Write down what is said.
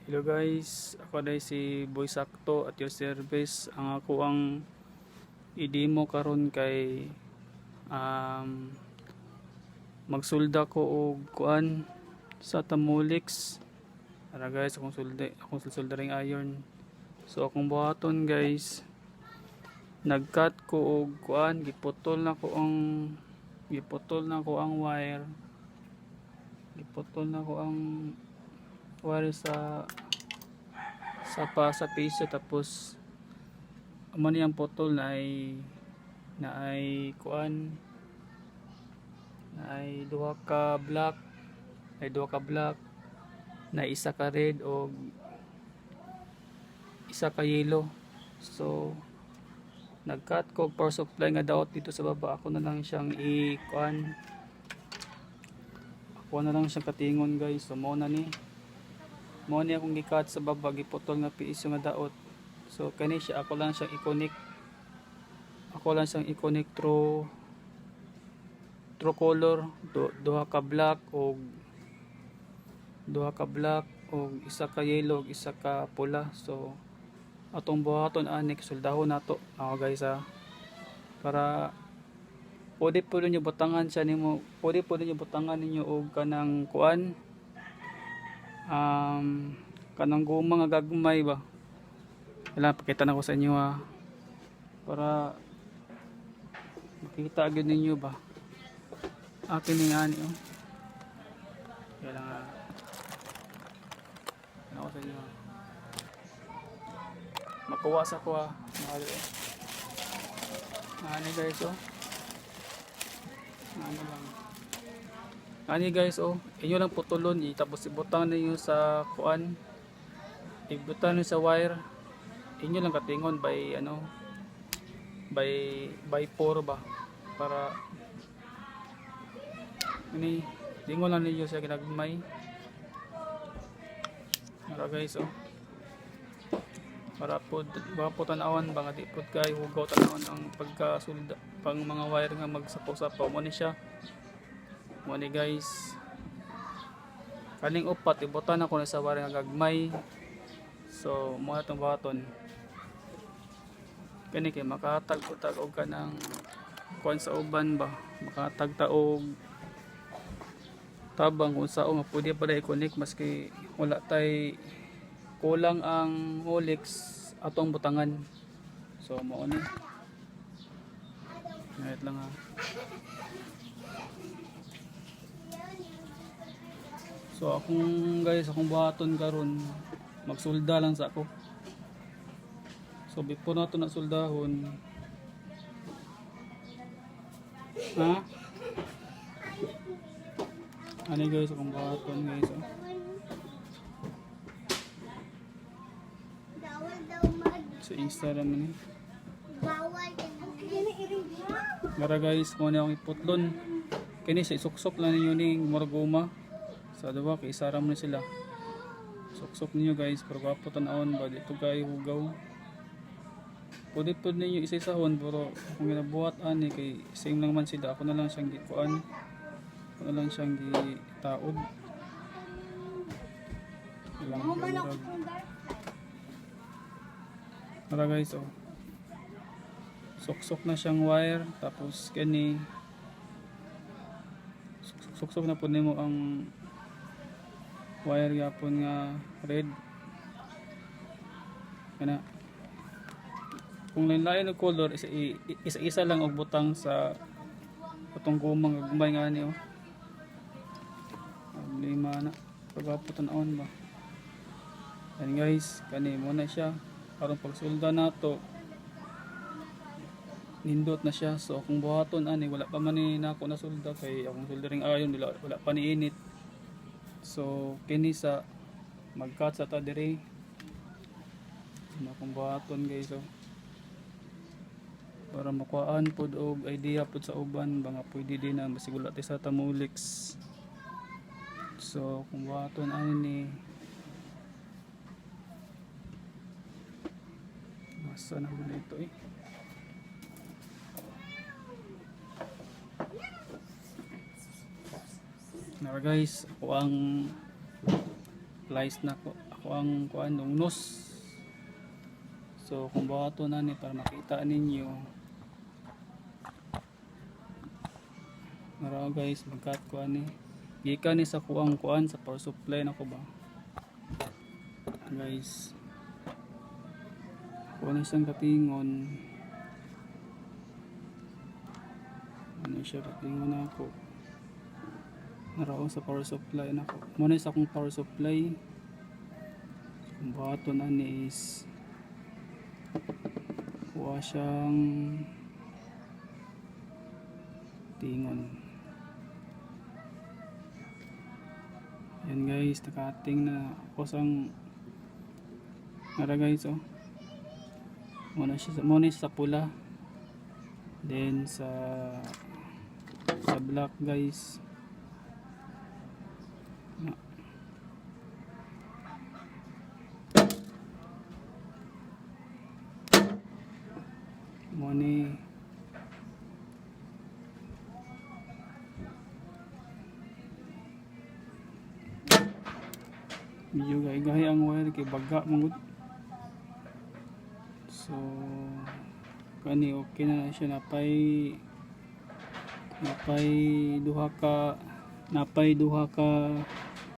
Hello guys, ako day si Boy Sakto at your service. Ang ako ang i-demo karon kay magsulda ko og kuan sa Molex. Para guys, akong soldering iron. So akong buhaton guys, nagcut ko og kuan, giputol na ko ang wire. Giputol na ko ang wire sa piso, tapos amo niyang putol na ay kuan na ay duha ka black na isa ka red o isa ka yellow. So nagcut ko power supply nga daot dito sa baba. Ako na lang siyang katingon guys. So mo na akong gikat sa baba, giputol nga piso nga daot. So kani siya, ako lang siyang i-connect through color, duha ka black o isa ka yellow o isa ka pula. So atong buhaton ani suldahon nato ako guys para pwede niyo butangan siya nimo, pwede niyo butangan ninyo og kanang kuan, kanang guma nga gagmay ba. Wala, pakita na ko sa inyo para makita agad ninyo ba. Akin nga ani kaya lang ako sa inyo makuwas ako ani guys ani guys inyo lang putulon tapos ibutang niyo sa kuan, ibutang niyo sa wire, inyo lang katingon by by 4 ba, para ini tingon lang niyo sa ginagmay. Para guys para po tanawan ba nga di po kayo hugaw tanawan ang pagkasulda pang mga wire nga magsapaw-sapaw mo ni siya. Mo ni guys, kaning upat ibutan ako na sa wire nga gagmay. So mo atong baton kani kay makatag-utag og kanang kuan sa uban ba, makatagta og tabang kung sao nga pwede pa i-connect maski wala tay kulang ang Molex atong butangan. So mao ni ngayat lang So akong buhaton karon magsulda lang sa ako. So before nato na suldahon ani guys akong buhaton guys sa Instagram ni Mara guys, mo na akong iputlon kini sa isuksok lang ninyo ning murag-uma sa duwa kay isaram na sila. Suksok ninyo guys para gwapo tan-awon ba dito kayo hugaw. Pwede po ninyo isa-isahon pero kung ginabuhat ani kay same lang man sila. Ako na lang siyang gikuan, ako na lang siyang gitaod ilang murag. Mara guys suksok na siyang wire, tapos kani suksok na po nimo ang wire yapon nga red kana. Kung lain-lain og color isa-isa lang og butang sa atong gumang gagmay nga ni lima na pagpaputan-on ba. And guys, kani mo na siya aron pagsulda nato nindot na siya. So akong buhaton ani wala pa man ni nako na sulda kay akong soldering iron wala pa ni init. So kini sa mag-cut sa ta diri akong buhaton guys para makuhaan pod og idea pod sa uban ba nga pwede din na masigula ti sa Molex. So kung buhaton ani ni masa na dito Now guys, ako ang lice na ko. kuang kuan ungnos. So kung buhaton na ni para makita ninyo. Mara guys, magkat kuan ni. Gikan ni sa kuang kuan sa power supply nako ba. Guys. Kuan isang katingon. Ano siya katingon ako. Naraw sa power supply nako. Muna sa akong power supply. Kung buhaton na ni is kuha siyang tingon. Yan guys, nakating na kusang nara guys oh. Muna sa pula, then sa black guys. Money medyo gay ang wire kay baga mangud. So kani okay na siya, napay duha ka